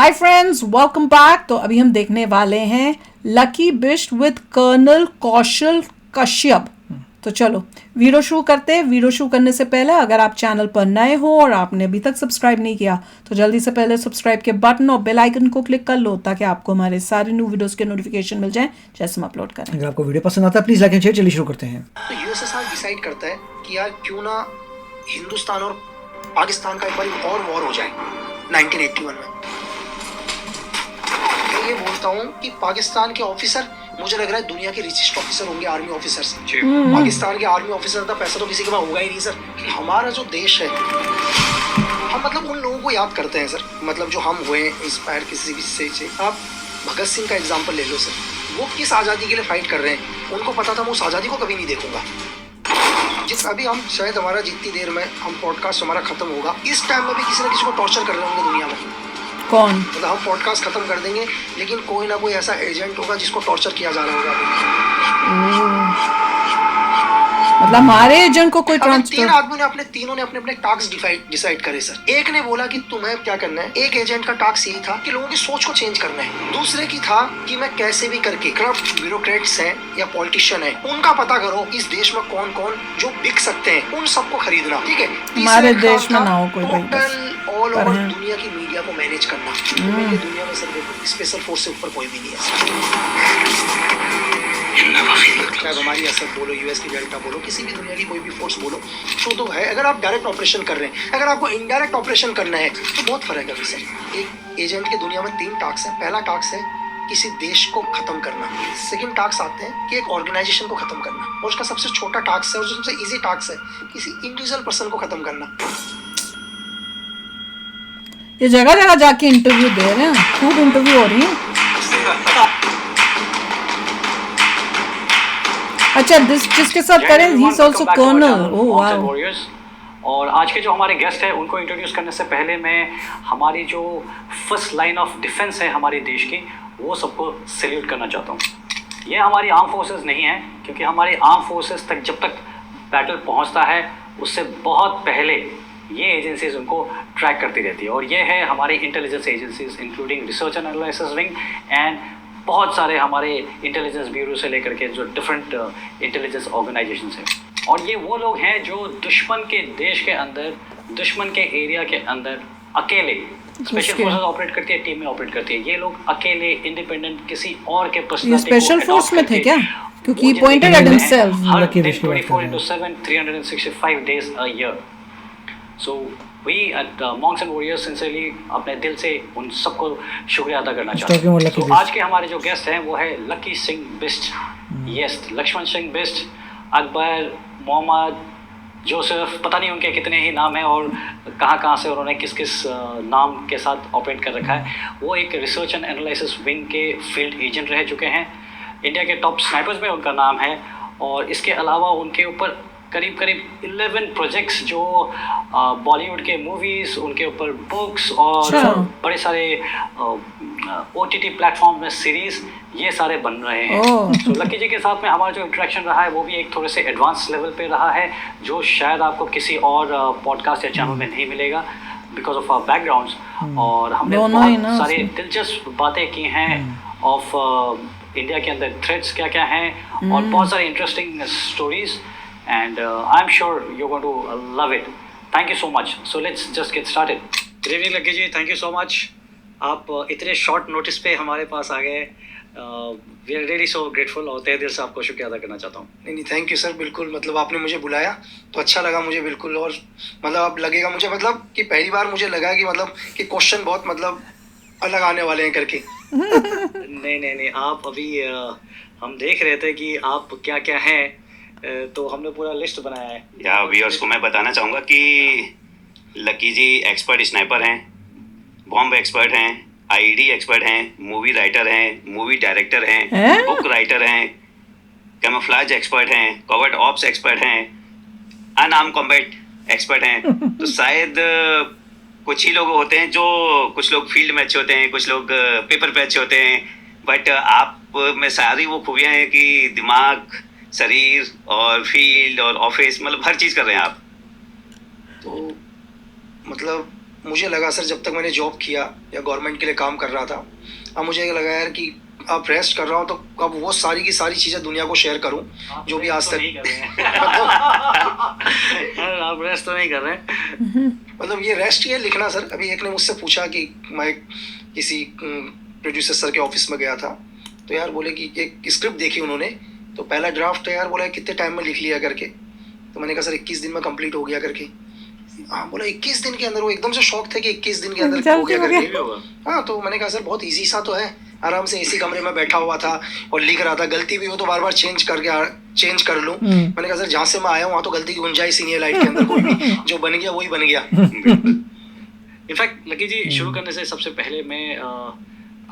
Hi friends, welcome back. तो अभी हम देखने वाले हैं लकी बिस्ट विद कर्नल कौशल कश्यप। तो चलो वीडियो शुरू करते हैं। वीडियो शुरू करने से पहले अगर आप चैनल पर नए हो और आपने अभी तक सब्सक्राइब नहीं किया तो जल्दी से पहले सब्सक्राइब के बटन और बेल आइकन को क्लिक कर लो ताकि आपको हमारे सारे न्यू वीडियोस के नोटिफिकेशन मिल जाएं जैसे हम अपलोड करें। अगर आपको वीडियो पसंद आता है प्लीज लाइक एंड शेयर। चलिए शुरू करते हैं। तो यूएसएसआर डिसाइड करता है कि यार क्यों ना हिंदुस्तान और पाकिस्तान का एक बार और वॉर हो जाए 1981 में। मैं ये बोलता हूँ कि पाकिस्तान के ऑफिसर मुझे लग रहा है दुनिया के रिचेस्ट ऑफिसर होंगे आर्मी ऑफिसर से। पाकिस्तान के आर्मी ऑफिसर का पैसा तो किसी के पास होगा ही नहीं सर। हमारा जो देश है हम मतलब उन लोगों को याद करते हैं सर, मतलब जो हम हुए इंस्पायर किसी भी से। आप भगत सिंह का एग्जाम्पल ले लो सर, वो किस आज़ादी के लिए फाइट कर रहे हैं। उनको पता था मैं उस आज़ादी को कभी नहीं देखूंगा। जिस अभी हम शायद हमारा जितनी देर में हम पॉडकास्ट हमारा खत्म होगा, इस टाइम में भी किसी न किसी को टॉर्चर कर रहे होंगे दुनिया में। कौन? मतलब हम पॉडकास्ट खत्म कर देंगे लेकिन कोई ना कोई ऐसा एजेंट होगा जिसको टॉर्चर किया जा रहा होगा। मतलब हमारे एजेंट को कोई तीन आदमियों ने तीनों ने अपने टास्क डिसाइड करे सर। एक ने बोला कि तुम्हें क्या करना है। एक एजेंट का टास्क यही था कि लोगों की सोच को चेंज करना है। दूसरे की था कि मैं कैसे भी करके करप्ट ब्यूरोक्रेट्स हैं या पॉलिटिशियन हैं उनका पता करो इस देश में कौन कौन जो बिक सकते हैं उन सबको खरीदना। ठीक है, हमारे देश में ना हो कोई टोटल ऑल ओवर दुनिया की मीडिया को मैनेज करना। दुनिया में सर स्पेशल फोर्स से ऊपर कोई भी नहीं है। चाहे हमारी असद बोलो, यूएस की डेल्टा बोलो, किसी भी दुनिया की कोई भी फोर्स बोलो, तो है। अगर आप डायरेक्ट ऑपरेशन कर रहे हैं, अगर आपको इनडायरेक्ट ऑपरेशन करना है तो बहुत फर्क है सर। एक एजेंट के दुनिया में 3 टास्क है। पहला टास्क है किसी देश को खत्म करना। सेकंड टास्क आते हैं कि एक ऑर्गेनाइजेशन को खत्म करना, और उसका सबसे छोटा टास्क है और जो सबसे इजी टास्क है किसी इंडिविजुअल पर्सन को खत्म करना। ये जगह जगह जाके इंटरव्यू दे रहे हैं, खूब इंटरव्यू हो रही है। अच्छा, जिसके साथ करें he is also colonel. Oh wow. और आज के जो हमारे गेस्ट हैं उनको इंट्रोड्यूस करने से पहले मैं हमारी जो फर्स्ट लाइन ऑफ डिफेंस है हमारे देश की वो सबको सैल्यूट करना चाहता हूँ। ये हमारी आर्म फोर्सेस नहीं है, क्योंकि हमारी आर्म फोर्सेस तक जब तक बैटल पहुँचता है उससे बहुत पहले ये एजेंसीज उनको ट्रैक करती रहती है। और ये है हमारी intelligence agencies including research and analysis wing and बहुत सारे हमारे इंटेलिजेंस ब्यूरो से लेकर के जो डिफरेंट इंटेलिजेंस ऑर्गेनाइजेशंस हैं। और ये वो लोग हैं जो दुश्मन के देश के अंदर, दुश्मन के एरिया के अंदर अकेले स्पेशल फोर्सेस ऑपरेट करती है, टीम में ऑपरेट करती है। ये लोग अकेले इंडिपेंडेंट किसी और के पर्सनालिटी को स्पेशल फोर्स में थे क्या? क्योंकि ही pointed eight himself. 24/7 365 days a year. So we at Monks and Warriors sincerely अपने दिल से उन सबको शुक्रिया अदा करना चाहते हैं। तो आज के हमारे जो गेस्ट हैं वो है Lucky Singh Bisht, yes Lakshman Singh Bisht, Akbar, Mohammad, Joseph, पता नहीं उनके कितने ही नाम हैं और कहाँ से उन्होंने किस किस नाम के साथ ऑपरेट कर रखा है। वो एक रिसर्च एंड एनालिसिस विंग के फील्ड एजेंट रह चुके हैं। इंडिया के टॉप स्नाइपर्स में उनका नाम है। और इसके अलावा उनके ऊपर करीब 11 प्रोजेक्ट्स जो बॉलीवुड के मूवीज़, उनके ऊपर बुक्स और बड़े सारे OTT प्लेटफॉर्म में सीरीज़ ये सारे बन रहे हैं। तो लकी जी के साथ में हमारा जो इंटरेक्शन रहा है वो भी एक थोड़े से एडवांस लेवल पे रहा है जो शायद आपको किसी और पॉडकास्ट या चैनल में नहीं मिलेगा बिकॉज ऑफ आवर बैकग्राउंड्स। और हमने बहुत सारे दिलचस्प बातें की हैं ऑफ इंडिया के अंदर थ्रेट्स क्या क्या हैं और बहुत सारी interesting stories. And I'm sure you're going to love it. Thank you so much. So let's just get started. Good evening, Lucky ji. Thank you so much. आप इतने शॉर्ट नोटिस पे हमारे पास आ गए। We are really so grateful और तहे दिल से आपको शुक्रिया अदा करना चाहता हूँ। नहीं थैंक यू सर, बिल्कुल मतलब आपने मुझे बुलाया तो अच्छा लगा मुझे बिल्कुल। और मतलब अब लगेगा मुझे मतलब कि पहली बार मुझे लगा कि मतलब कि क्वेश्चन बहुत मतलब अलग आने वाले हैं करके। नहीं आप अभी हम देख रहे थे कि आप क्या क्या हैं तो हमने पूरा लिस्ट बनाया है। या व्यूअर्स को मैं बताना चाहूँगा कि लकी जी एक्सपर्ट स्नाइपर हैं, बॉम्ब एक्सपर्ट हैं, आईडी एक्सपर्ट हैं, मूवी राइटर हैं, मूवी डायरेक्टर हैं, बुक राइटर हैं, कैमोफ्लेज एक्सपर्ट हैं, कवर्ट ऑप्स एक्सपर्ट हैं, अनआर्म्ड कॉम्बैट एक्सपर्ट हैं। तो शायद कुछ ही लोग होते हैं जो, कुछ लोग फील्ड में अच्छे होते हैं, कुछ लोग पेपर पे अच्छे होते हैं, बट आप में सारी वो खूबियाँ हैं कि दिमाग, शरीर और फील्ड और ऑफिस मतलब हर चीज़ कर रहे हैं आप। तो मतलब मुझे लगा सर, जब तक मैंने जॉब किया या गवर्नमेंट के लिए काम कर रहा था, अब मुझे ये लगा यार कि अब रेस्ट कर रहा हूँ तो अब वो सारी की सारी चीज़ें दुनिया को शेयर करूँ जो भी आज तक आप रेस्ट तो नहीं कर रहे मतलब ये रेस्ट ही है लिखना सर। अभी एक ने मुझसे पूछा कि मैं किसी प्रोड्यूसर सर के ऑफिस में गया था, तो यार बोले कि एक स्क्रिप्ट देखी उन्होंने, तो पहला ड्राफ्ट है यार, बोला कितने टाइम में लिख लिया करके। तो मैंने कहा सर 21 दिन में कंप्लीट हो गया करके। हाँ, बोला 21 दिन के अंदर। वो एकदम से शॉक थे कि 21 दिन के अंदर हो गया करके। हाँ, तो मैंने कहा सर बहुत ईजी सा तो है, आराम से इसी कमरे में बैठा हुआ था और लिख रहा था, गलती भी हो तो बार बार चेंज कर लूँ। मैंने कहा सर जहाँ से मैं आया हूँ वहाँ तो गलती की गुंजाइश ही नहीं है लाइफ के अंदर, कोई भी जो बन गया वही बन गया। इनफैक्ट लकी जी, शुरू करने से सबसे पहले मैं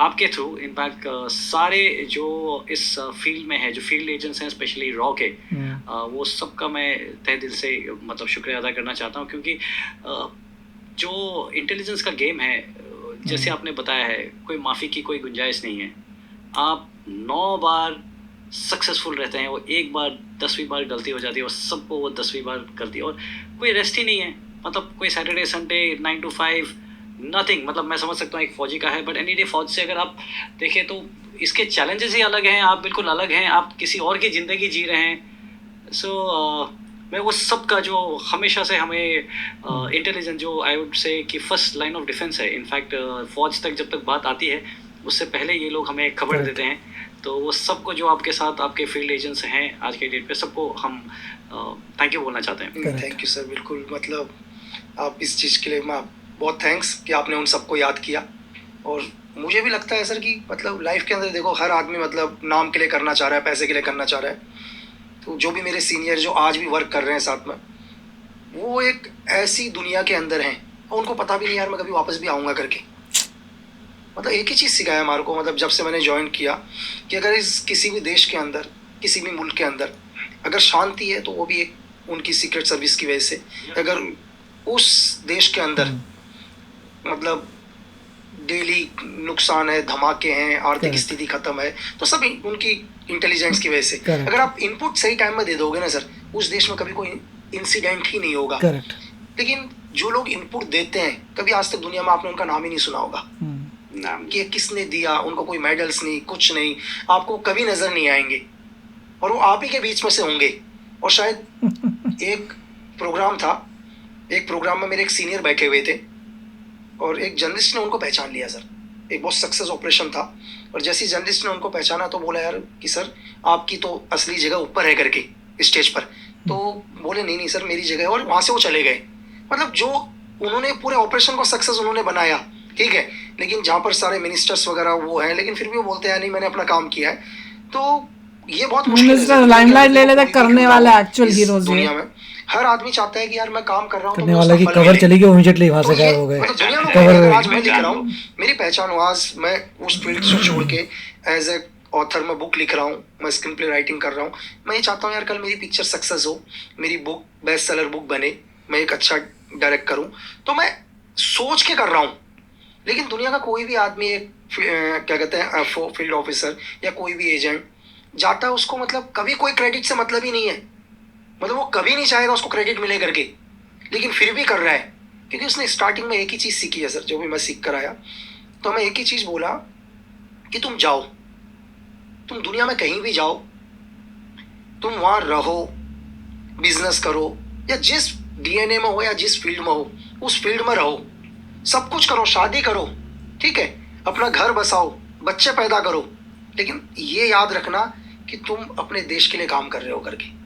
आपके थ्रू इनफैक्ट सारे जो इस फील्ड में है, जो फील्ड एजेंट्स हैं स्पेशली रॉ के, वो सबका मैं तहे दिल से मतलब शुक्रिया अदा करना चाहता हूँ, क्योंकि जो इंटेलिजेंस का गेम है, जैसे आपने बताया है, कोई माफ़ी की कोई गुंजाइश नहीं है। आप 9 बार सक्सेसफुल रहते हैं, वो एक बार 10वीं बार गलती हो जाती है और सबको वो 10वीं बार करती है, और कोई रेस्ट ही नहीं है। मतलब कोई सैटरडे संडे 9 to 5 नथिंग। मतलब मैं समझ सकता हूँ एक फ़ौजी का है, बट एनी डे फौज से अगर आप देखें तो इसके चैलेंजेस ही अलग हैं, आप बिल्कुल अलग हैं, आप किसी और की ज़िंदगी जी रहे हैं। सो मैं वो सब का जो हमेशा से हमें इंटेलिजेंस जो आई वुड से कि फर्स्ट लाइन ऑफ डिफेंस है, इनफैक्ट फ़ौज तक जब तक बात आती है उससे पहले ये लोग हमें खबर देते हैं। तो वो सबको जो आपके साथ आपके फील्ड एजेंट्स हैं आज के डेट पे, सबको हम थैंक यू बोलना चाहते हैं। थैंक यू सर, बिल्कुल। मतलब आप इस चीज़ के लिए मैं बहुत थैंक्स कि आपने उन सबको याद किया। और मुझे भी लगता है सर कि मतलब लाइफ के अंदर देखो, हर आदमी मतलब नाम के लिए करना चाह रहा है, पैसे के लिए करना चाह रहा है। तो जो भी मेरे सीनियर जो आज भी वर्क कर रहे हैं साथ में, वो एक ऐसी दुनिया के अंदर हैं और उनको पता भी नहीं यार मैं कभी वापस भी आऊँगा करके। मतलब एक ही चीज़ सिखाया हमारे को, मतलब जब से मैंने ज्वाइन किया, कि अगर इस किसी भी देश के अंदर, किसी भी मुल्क के अंदर अगर शांति है तो वो भी एक उनकी सीक्रेट सर्विस की वजह से। अगर उस देश के अंदर मतलब डेली नुकसान है, धमाके हैं, आर्थिक स्थिति खत्म है, तो सब उनकी इंटेलिजेंस की वजह से। अगर आप इनपुट सही टाइम में दे दोगे ना सर, उस देश में कभी कोई इंसिडेंट ही नहीं होगा। लेकिन जो लोग इनपुट देते हैं, कभी आज तक दुनिया में आपने उनका नाम ही नहीं सुना होगा कि किसने दिया, उनको कोई मेडल्स नहीं, कुछ नहीं, आपको कभी नजर नहीं आएंगे, और वो आप ही के बीच में से होंगे। और शायद एक प्रोग्राम में मेरे एक सीनियर बैठे हुए थे और एक जर्नलिस्ट ने उनको पहचान लिया सर। एक बहुत सक्सेस ऑपरेशन था, और जैसे ही जर्नलिस्ट ने उनको पहचाना तो बोला यार कि सर आपकी तो असली जगह ऊपर है करके स्टेज पर। तो बोले नहीं सर मेरी जगह है, और वहाँ से वो चले गए। मतलब जो उन्होंने पूरे ऑपरेशन को सक्सेस उन्होंने बनाया, ठीक है, लेकिन जहाँ पर सारे मिनिस्टर्स वगैरह वो हैं, लेकिन फिर भी वो बोलते हैं नहीं मैंने अपना काम किया है। तो ये बहुत मुश्किल है लाइमलाइट ले लेता करने वाला एक्चुअल हीरोज दुनिया में। हर आदमी चाहता है कि यार मैं काम कर रहा हूँ, करने वाला की कवर चली गई, इमीडिएटली वहां से गायब हो गए। कवर आज मैं लिख रहा हूँ, मेरी पहचान हो, आज मैं उस फील्ड से छोड़ के एज ए ऑथर में बुक लिख रहा हूँ, मैं स्क्रीन प्ले राइटिंग कर रहा हूँ। मैं ये चाहता हूँ यार कल मेरी पिक्चर सक्सेस हो, मेरी बुक बेस्ट सेलर बुक बने, मैं एक अच्छा डायरेक्ट करूँ, तो मैं सोच के कर रहा हूँ। लेकिन दुनिया का कोई भी आदमी, एक क्या कहते हैं फील्ड ऑफिसर या कोई भी एजेंट जाता है, उसको मतलब कभी कोई क्रेडिट से मतलब ही नहीं है। मतलब वो कभी नहीं चाहेगा उसको क्रेडिट मिले करके, लेकिन फिर भी कर रहा है, क्योंकि उसने स्टार्टिंग में एक ही चीज़ सीखी है सर, जो भी मैं सीख कर आया। तो मैं एक ही चीज़ बोला कि तुम जाओ, तुम दुनिया में कहीं भी जाओ, तुम वहाँ रहो, बिजनेस करो, या जिस DNA में हो या जिस फील्ड में हो उस फील्ड में रहो, सब कुछ करो, शादी करो, ठीक है, अपना घर बसाओ, बच्चे पैदा करो, लेकिन ये याद रखना कि तुम अपने देश के लिए काम कर रहे हो करके।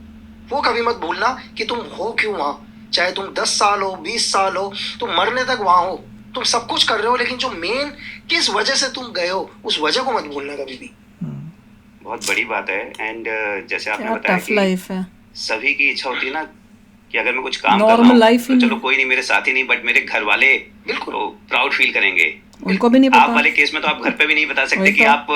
वो कभी मत भूलना कि तुम हो क्यों वहाँ, चाहे तुम 10 साल हो, 20 साल हो, तुम मरने तक वहाँ हो, तुम सब कुछ कर रहे हो, लेकिन जो मेन किस वजह से तुम गए हो उस वजह को मत भूलना कभी भी। बहुत बड़ी बात है। एंड जैसे आपने बताया कि लाइफ है, सभी की इच्छा होती है ना कि अगर मैं कुछ काम कर रहा हूँ तो चलो कोई नहीं, मेरे साथ ही नहीं, बट मेरे घर वाले बिल्कुल प्राउड फील करेंगे। उनको भी नहीं पता। आप वाले केस में तो आप घर पे भी नहीं बता सकते कि आप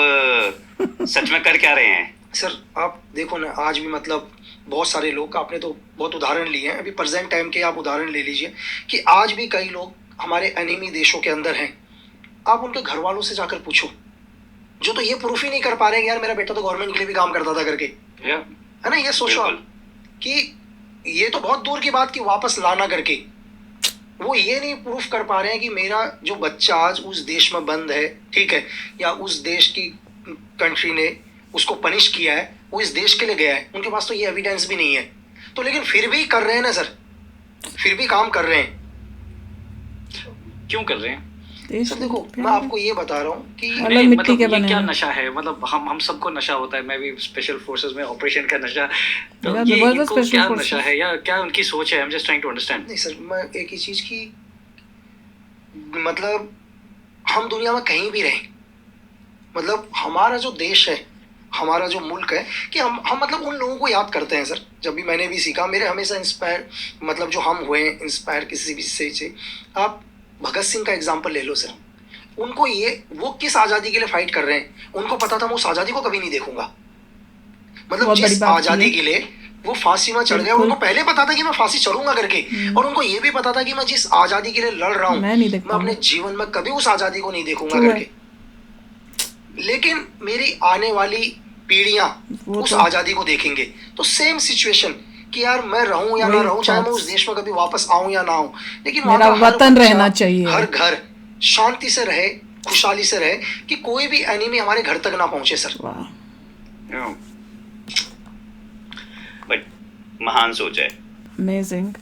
सच में कर क्या रहे हैं। सर आप देखो ना, आज भी मतलब बहुत सारे लोग, आपने तो बहुत उदाहरण लिए हैं, अभी प्रेजेंट टाइम के आप उदाहरण ले लीजिए कि आज भी कई लोग हमारे एनिमी देशों के अंदर हैं। आप उनके घर वालों से जाकर पूछो, जो तो ये प्रूफ ही नहीं कर पा रहे हैं यार मेरा बेटा तो गवर्नमेंट के लिए भी काम करता था करके, है ना। ये सोचो कि ये तो बहुत दूर की बात कि वापस लाना करके, वो ये नहीं प्रूफ कर पा रहे हैं कि मेरा जो बच्चा आज उस देश में बंद है, ठीक है, या उस देश की कंट्री ने उसको पनिश किया है, वो इस देश के लिए गया है, उनके पास तो ये एविडेंस भी नहीं है। तो लेकिन फिर भी कर रहे हैं ना सर, फिर भी काम कर रहे हैं। क्यों कर रहे हैं सर? देखो मैं आपको ये बता रहा हूँ कि मतलब ये क्या नशा है, मतलब हम सबको नशा होता है, मैं भी स्पेशल फोर्सेस में ऑपरेशन का नशा, तो ये इनको क्या नशा है या क्या उनकी सोच है? I am just trying to understand. नहीं सर, मैं एक ही चीज की, मतलब हम दुनिया में कहीं भी रहें, मतलब हमारा जो देश है, हमारा जो मुल्क है, कि हम मतलब उन लोगों को याद करते हैं सर। जब भी मैंने भी सीखा, मेरे हमेशा इंस्पायर, मतलब जो हम हुए इंस्पायर किसी भी से। आप भगत सिंह का एग्जाम्पल ले लो सर, उनको वो किस आज़ादी के लिए फाइट कर रहे हैं, उनको पता था मैं उस आज़ादी को कभी नहीं देखूंगा। मतलब जिस आज़ादी के लिए वो फांसी में चढ़ गए, उनको पहले पता था कि मैं फांसी चढ़ूंगा करके, और उनको ये भी पता था कि मैं जिस आज़ादी के लिए लड़ रहा हूँ, मैं अपने जीवन में कभी उस आज़ादी को नहीं देखूंगा करके। लेकिन मेरी आने वाली पीढ़ियां उस आज़ादी को देखेंगे। तो सेम सिचुएशन कि यार मैं रहूं या ना रहूं, चाहे मैं उस देश में कभी वापस आऊं या ना आऊं, लेकिन मेरा वतन रहना चाहिए, हर घर शांति से रहे, खुशहाली से रहे, कि कोई भी एनिमी हमारे घर तक ना पहुंचे सर। बट महान सोच है। अमेजिंग।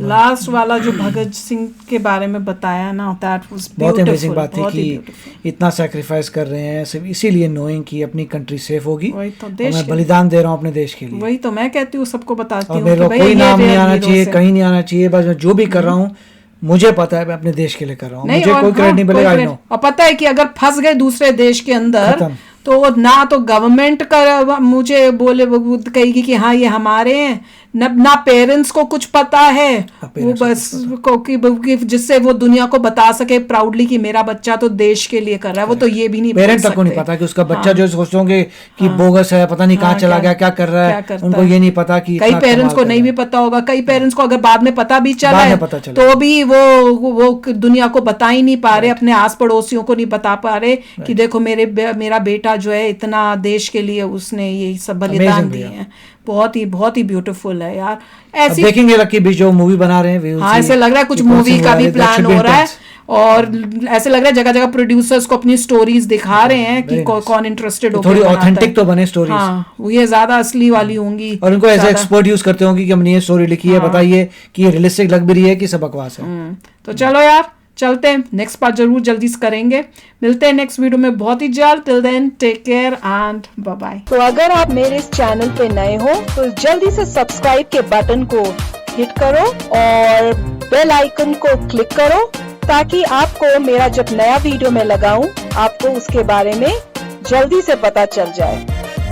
लास्ट वाला जो भगत सिंह के बारे में बताया ना, दैट वाज बहुत अमेजिंग बात है कि इतना सैक्रिफाइस कर रहे हैं सिर्फ इसीलिए नोइंग कि अपनी कंट्री सेफ होगी। वही तो देश, मैं बलिदान दे रहा हूँ अपने देश के लिए। वही तो मैं कहती हूँ, सबको बताती हूँ कि कोई नाम नहीं आना चाहिए, कहीं नहीं आना चाहिए, बस मैं जो भी कर रहा हूँ मुझे पता है मैं अपने देश के लिए कर रहा हूँ, मुझे कोई क्रेडिट नहीं मिलेगा। और पता है कि अगर फंस गए दूसरे देश के अंदर तो ना तो गवर्नमेंट का मुझे कहेगी कि हाँ ये हमारे हैं, ना पेरेंट्स को कुछ पता है, वो बस कि जिससे वो दुनिया को बता सके प्राउडली कि मेरा बच्चा तो देश के लिए कर रहा है। वो तो ये भी नहीं, पेरेंट्स तक को नहीं पता कि उसका बच्चा जो सोचोगे कि बोगस है, पता नहीं कहाँ चला गया, क्या कर रहा है, उनको ये नहीं पता कि कई पेरेंट्स को नहीं भी पता होगा, कई पेरेंट्स को अगर बाद में पता भी चला है तो भी वो दुनिया को बता ही नहीं पा रहे, अपने आस पड़ोसियों को नहीं बता पा रहे कि देखो मेरा बेटा जो है इतना देश के लिए उसने ये सब बलिदान दिए हैं। बहुत ही ब्यूटीफुल है यार। ऐसी देखेंगे लकी बीच जो मूवी बना रहे हैं, हाँ ऐसे लग रहा है कुछ मूवी का भी प्लान हो रहा है, और ऐसे लग रहा है जगह जगह प्रोड्यूसर्स को अपनी स्टोरीज दिखा रहे हैं कि कौन इंटरेस्टेड हो, थोड़ी ऑथेंटिक तो बने स्टोरीज। हाँ वो ये ज्यादा असली वाली होंगी, और उनको ऐसे एक्सपर्ट यूज करते होंगे कि हमने ये स्टोरी लिखी है, बताइए कि ये रियलिस्टिक लग भी रही है कि सब बकवास है। तो चलो यार चलते हैं, नेक्स्ट पार्ट जरूर जल्दी से करेंगे, मिलते हैं नेक्स्ट वीडियो में बहुत ही जल्द। Till then take care and bye bye. तो अगर आप मेरे इस चैनल पे नए हो तो जल्दी से सब्सक्राइब के बटन को हिट करो और बेल आइकन को क्लिक करो, ताकि आपको मेरा जब नया वीडियो मैं लगाऊं आपको उसके बारे में जल्दी से पता चल जाए।